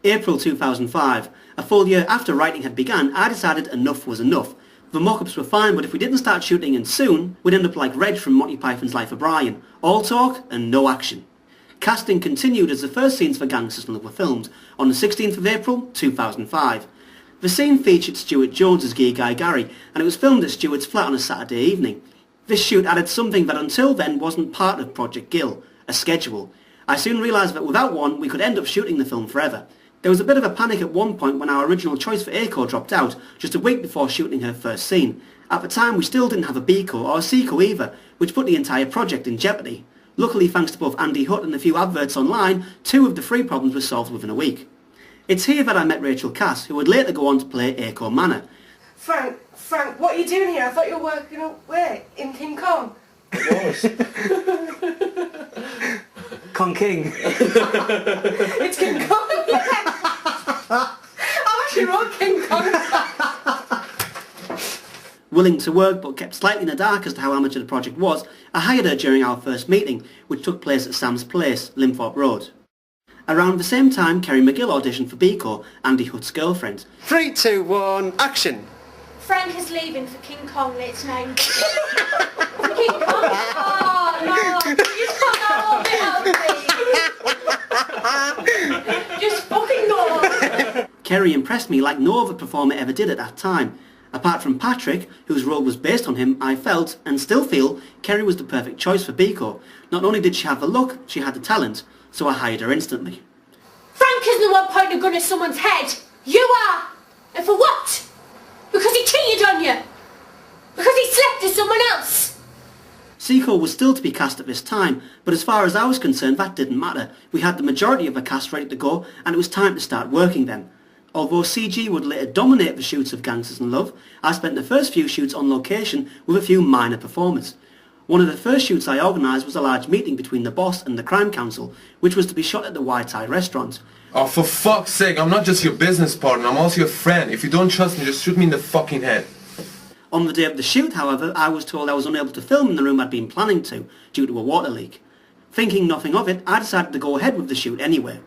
April 2005. A full year after writing had begun, I decided enough was enough. The mock-ups were fine, but if we didn't start shooting in soon, we'd end up like Reg from Monty Python's Life of Brian. All talk and no action. Casting continued as the first scenes for Gangsters In Love were filmed on the 16th of April 2005. The scene featured Stuart Jones as gay guy Gary, and it was filmed at Stuart's flat on a Saturday evening. This shoot added something that until then wasn't part of Project GiL, a schedule. I soon realised that without one we could end up shooting the film forever. There was a bit of a panic at one point when our original choice for A-Core dropped out, just a week before shooting her first scene. At the time we still didn't have a B-Core or a C-Core either, which put the entire project in jeopardy. Luckily, thanks to both Andy Hutt and a few adverts online, 2 of the 3 problems were solved within a week. It's here that I met Rachel Cass, who would later go on to play A-Core Manor. Frank, what are you doing here? I thought you were working where? In King Kong? It was. Kong King. It's King Kong, yeah! I actually wrote King Kong. Willing to work but kept slightly in the dark as to how amateur the project was, I hired her during our first meeting, which took place at Sam's Place, Linthorpe Road. Around the same time, Kerry McGill auditioned for B-Core, Andy Hutt's girlfriend. 3, 2, 1, action! Frank is leaving for King Kong late tonight. For King Kong? Oh no! You just cut that whole bit out, please. Just fucking go! Kerry impressed me like no other performer ever did at that time. Apart from Patrick, whose role was based on him, I felt, and still feel, Kerry was the perfect choice for B-Core. Not only did she have the look, she had the talent, so I hired her instantly. Frank isn't the one pointing a gun at someone's head. You are! And for what? Because he cheated on you! Because he slept with someone else! C-Core was still to be cast at this time, but as far as I was concerned that didn't matter. We had the majority of the cast ready to go, and it was time to start working them. Although CG would later dominate the shoots of Gangsters In Love, I spent the first few shoots on location with a few minor performers. One of the first shoots I organised was a large meeting between the boss and the crime council, which was to be shot at the White Tie restaurant. Oh, for fuck's sake, I'm not just your business partner, I'm also your friend. If you don't trust me, just shoot me in the fucking head. On the day of the shoot, however, I was told I was unable to film in the room I'd been planning to, due to a water leak. Thinking nothing of it, I decided to go ahead with the shoot anyway.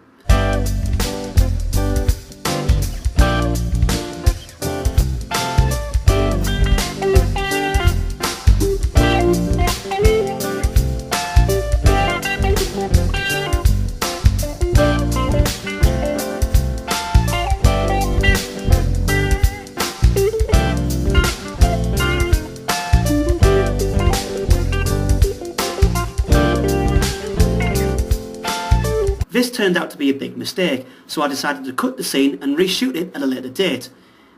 This turned out to be a big mistake, so I decided to cut the scene and reshoot it at a later date.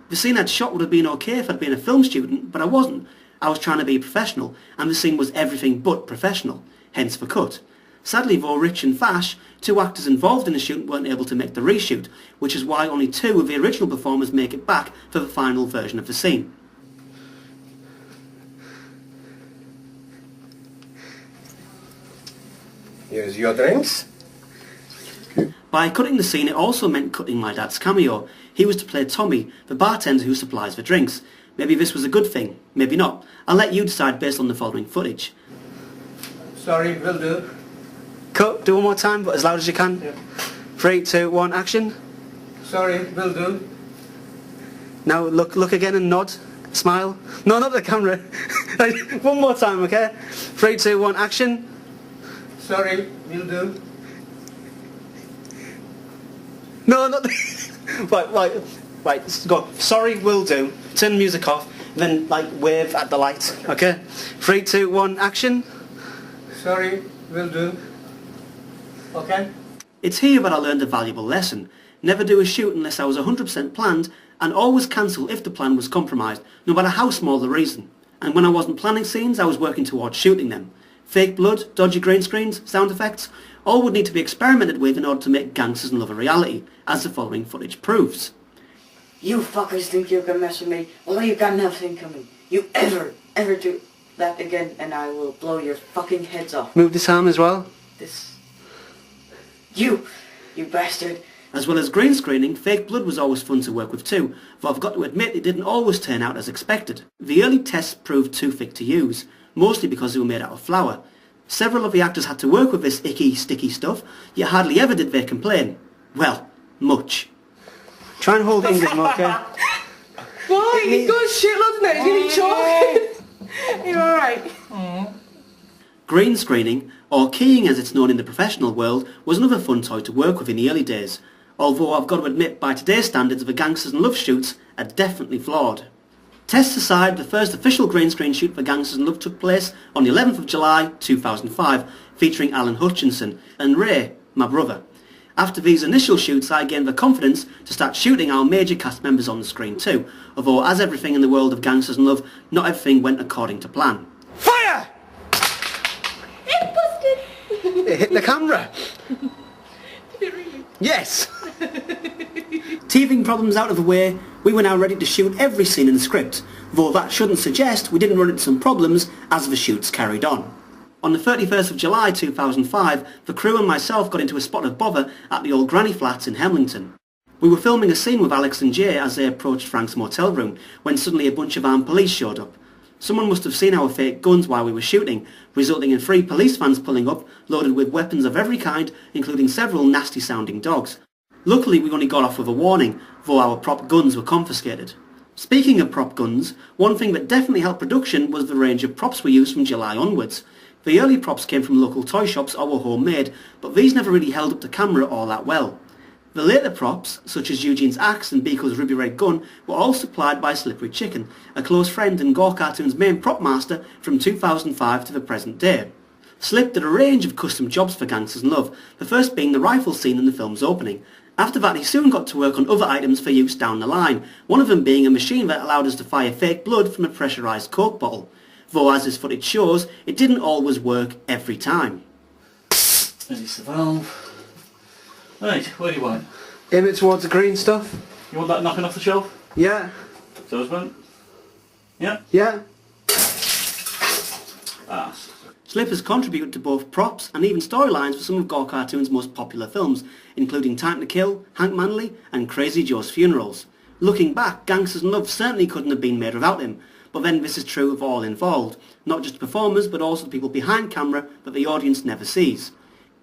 The scene I'd shot would have been okay if I'd been a film student, but I wasn't. I was trying to be professional, and the scene was everything but professional, hence the cut. Sadly though, Rich and Fash, 2 actors involved in the shoot, weren't able to make the reshoot, which is why only 2 of the original performers make it back for the final version of the scene. Here's your drinks. By cutting the scene, it also meant cutting my dad's cameo. He was to play Tommy, the bartender who supplies the drinks. Maybe this was a good thing, maybe not. I'll let you decide based on the following footage. Sorry, will do. Cut, do one more time, but as loud as you can. Yeah. 3, 2, 1, action. Sorry, will do. Now look again and nod, smile. No, not the camera. One more time, okay? 3, 2, 1, action. Sorry, will do. No, not the... Right, go. Sorry, will do. Turn the music off, then, wave at the light, okay? 3, 2, 1, action. Sorry, will do. Okay? It's here that I learned a valuable lesson. Never do a shoot unless I was 100% planned, and always cancel if the plan was compromised, no matter how small the reason. And when I wasn't planning scenes, I was working towards shooting them. Fake blood, dodgy green screens, sound effects, all would need to be experimented with in order to make Gangsters In Love a reality, as the following footage proves. You fuckers think you can mess with me? Well, you got nothing coming. You ever do that again, and I will blow your fucking heads off. Move this arm as well. You bastard. As well as green screening, fake blood was always fun to work with too, though I've got to admit it didn't always turn out as expected. The early tests proved too thick to use, mostly because they were made out of flour. Several of the actors had to work with this icky, sticky stuff, yet hardly ever did they complain. Well, Much. Try and hold it in, Gizmo, okay? Why? He's got shitloads now. He's going to choke. You're alright. Green screening, or keying as it's known in the professional world, was another fun toy to work with in the early days, although I've got to admit by today's standards the Gangsters In Love shoots are definitely flawed. Tests aside, the first official green screen shoot for Gangsters In Love took place on the 11th of July 2005, featuring Alan Hutchinson and Ray, my brother. After these initial shoots I gained the confidence to start shooting our major cast members on the screen too, although as everything in the world of Gangsters In Love, not everything went according to plan. Fire! It busted! It hit the camera. Did it really? Yes. Teething problems out of the way, we were now ready to shoot every scene in the script, though that shouldn't suggest we didn't run into some problems as the shoots carried on. On the 31st of July 2005, the crew and myself got into a spot of bother at the old granny flats in Hemlington. We were filming a scene with Alex and Jay as they approached Frank's motel room, when suddenly a bunch of armed police showed up. Someone must have seen our fake guns while we were shooting, resulting in 3 police vans pulling up, loaded with weapons of every kind, including several nasty sounding dogs. Luckily we only got off with a warning, though our prop guns were confiscated. Speaking of prop guns, one thing that definitely helped production was the range of props we used from July onwards. The early props came from local toy shops or were homemade, but these never really held up to camera all that well. The later props, such as Eugene's axe and Biko's ruby red gun, were all supplied by Slippery Chicken, a close friend and GoreCartoons main prop master from 2005 to the present day. Slip did a range of custom jobs for Gangsters In Love, the first being the rifle scene in the film's opening. After that he soon got to work on other items for use down the line, one of them being a machine that allowed us to fire fake blood from a pressurised Coke bottle. Though as this footage shows, it didn't always work every time. There's the valve. Right, where do you want it? Aim it towards the green stuff. You want that knocking off the shelf? Yeah. So husband? Yeah? Yeah. Ah. Slip has contributed to both props and even storylines for some of GoreCartoons' most popular films, including Time to Kill, Hank Manley and Crazy Joe's Funerals. Looking back, Gangsters In Love certainly couldn't have been made without him, but then this is true of all involved, not just performers but also the people behind camera that the audience never sees.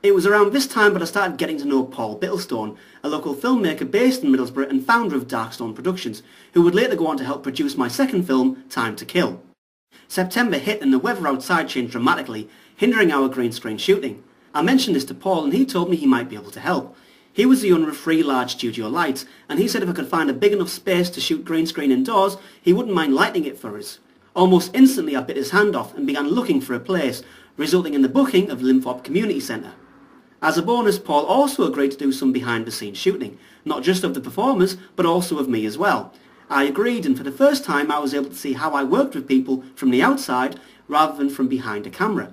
It was around this time that I started getting to know Paul Bittlestone, a local filmmaker based in Middlesbrough and founder of Darkstone Productions, who would later go on to help produce my second film, Time to Kill. September hit and the weather outside changed dramatically, hindering our green screen shooting. I mentioned this to Paul and he told me he might be able to help. He was the owner of 3 large studio lights, and he said if I could find a big enough space to shoot green screen indoors, he wouldn't mind lighting it for us. Almost instantly I bit his hand off and began looking for a place, resulting in the booking of Limthorpe Community Centre. As a bonus, Paul also agreed to do some behind-the-scenes shooting, not just of the performers, but also of me as well. I agreed, and for the first time I was able to see how I worked with people from the outside rather than from behind a camera.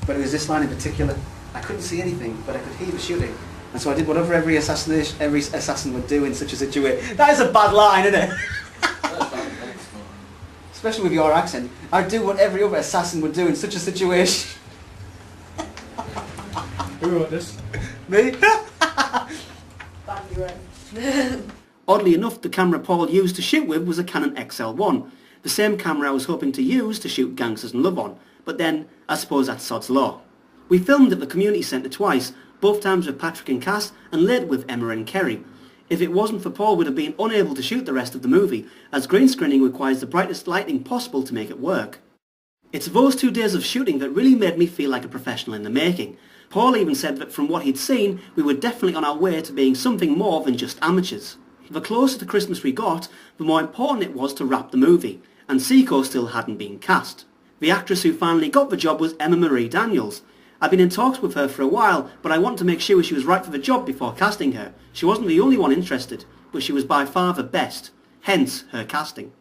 But it was this line in particular. I couldn't see anything, but I could hear the shooting. And so I did whatever every assassin would do in such a situation. That is a bad line, isn't it? Especially with your accent. I'd do what every other assassin would do in such a situation. Who wrote this? Me? Oddly enough, the camera Paul used to shoot with was a Canon XL1, the same camera I was hoping to use to shoot Gangsters In Love on, but then I suppose that's sod's law. We filmed at the community centre twice, both times with Patrick and Cass, and later with Emma and Kerry. If it wasn't for Paul, we'd have been unable to shoot the rest of the movie, as green screening requires the brightest lighting possible to make it work. It's those 2 days of shooting that really made me feel like a professional in the making. Paul even said that from what he'd seen, we were definitely on our way to being something more than just amateurs. The closer to Christmas we got, the more important it was to wrap the movie, and Seiko still hadn't been cast. The actress who finally got the job was Emma Marie Daniels. I'd been in talks with her for a while, but I wanted to make sure she was right for the job before casting her. She wasn't the only one interested, but she was by far the best, hence her casting.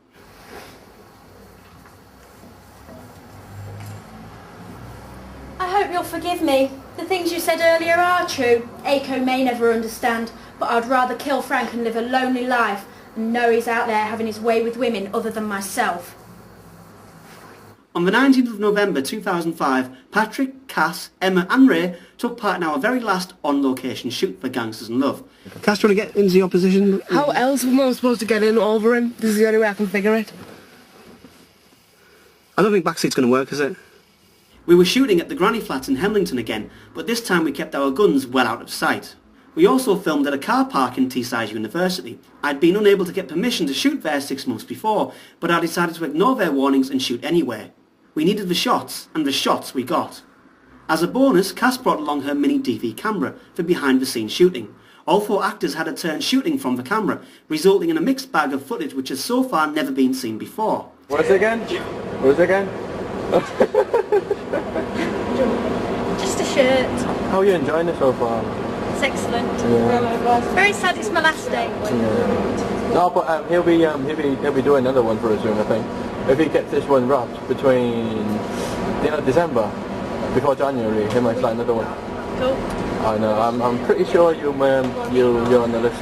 I hope you'll forgive me. The things you said earlier are true. Aiko may never understand, but I'd rather kill Frank and live a lonely life and know he's out there having his way with women other than myself. On the 19th of November 2005, Patrick, Cass, Emma and Ray took part in our very last on-location shoot for Gangsters In Love. Cass, do you want to get into your position? How else am I supposed to get in over him? This is the only way I can figure it. I don't think backseat's going to work, is it? We were shooting at the granny flats in Hemlington again, but this time we kept our guns well out of sight. We also filmed at a car park in Teesside University. I'd been unable to get permission to shoot there 6 months before, but I decided to ignore their warnings and shoot anyway. We needed the shots, and the shots we got. As a bonus, Cass brought along her mini DV camera for behind-the-scenes shooting. All 4 actors had a turn shooting from the camera, resulting in a mixed bag of footage which has so far never been seen before. What is it again? What is it again? Just a shirt. How are you enjoying it so far? It's excellent. Yeah. Very sad it's my last day. Yeah. No, but he'll be doing another one for us soon, I think. If he gets this one wrapped between the end of December, before January, he might start another one. Cool. I know. I'm pretty sure you're on the list.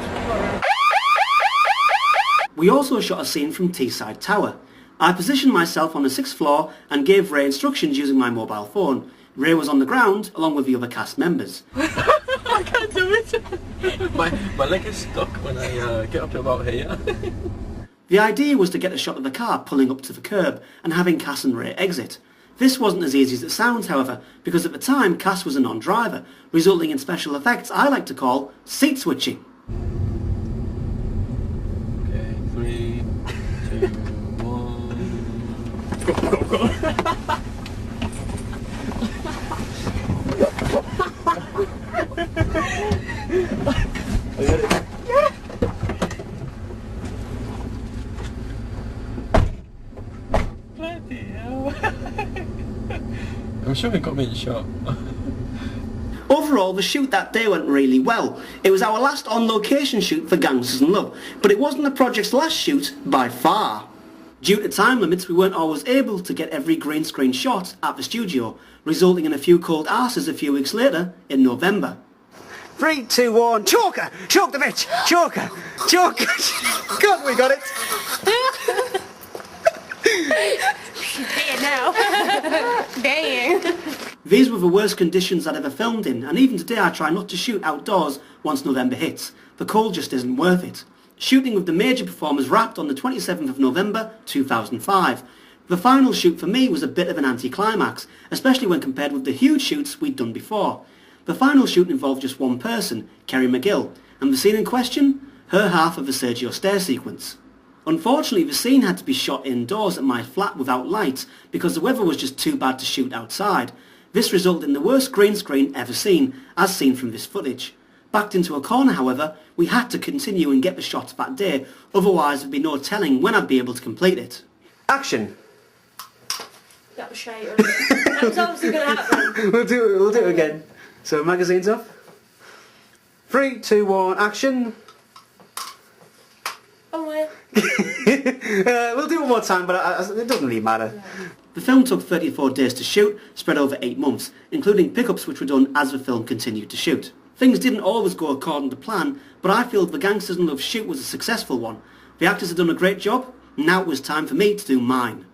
We also shot a scene from Teesside Tower. I positioned myself on the 6th floor and gave Ray instructions using my mobile phone. Ray was on the ground along with the other cast members. I can't do it. My leg is stuck when I get up to about here. The idea was to get a shot of the car pulling up to the curb and having Cass and Ray exit. This wasn't as easy as it sounds, however, because at the time Cass was a non-driver, resulting in special effects I like to call seat switching. Okay, 3, 2, 1. Go. Bloody hell. I'm sure it got me in shot. Overall, the shoot that day went really well. It was our last on-location shoot for Gangsters In Love, but it wasn't the project's last shoot by far. Due to time limits, we weren't always able to get every green screen shot at the studio, resulting in a few cold arses a few weeks later in November. 3, 2, 1, choker! Choke the bitch! Choker! Choker! God, we got it! Here now. Dang. These were the worst conditions I'd ever filmed in, and even today I try not to shoot outdoors once November hits. The cold just isn't worth it. Shooting with the major performers wrapped on the 27th of November 2005. The final shoot for me was a bit of an anticlimax, especially when compared with the huge shoots we'd done before. The final shoot involved just one person, Kerry McGill, and the scene in question, her half of the Sergio Stair sequence. Unfortunately, the scene had to be shot indoors at my flat without lights because the weather was just too bad to shoot outside. This resulted in the worst green screen ever seen, as seen from this footage. Backed into a corner, however, we had to continue and get the shots that day, otherwise there'd be no telling when I'd be able to complete it. Action! That was shite. That was obviously going to happen. We'll do it again. So, magazine's up. 3, 2, 1, action! Oh, well. We'll do it one more time, but it doesn't really matter. The film took 34 days to shoot, spread over 8 months, including pickups which were done as the film continued to shoot. Things didn't always go according to plan, but I feel the Gangsters In Love shoot was a successful one. The actors had done a great job, and now it was time for me to do mine.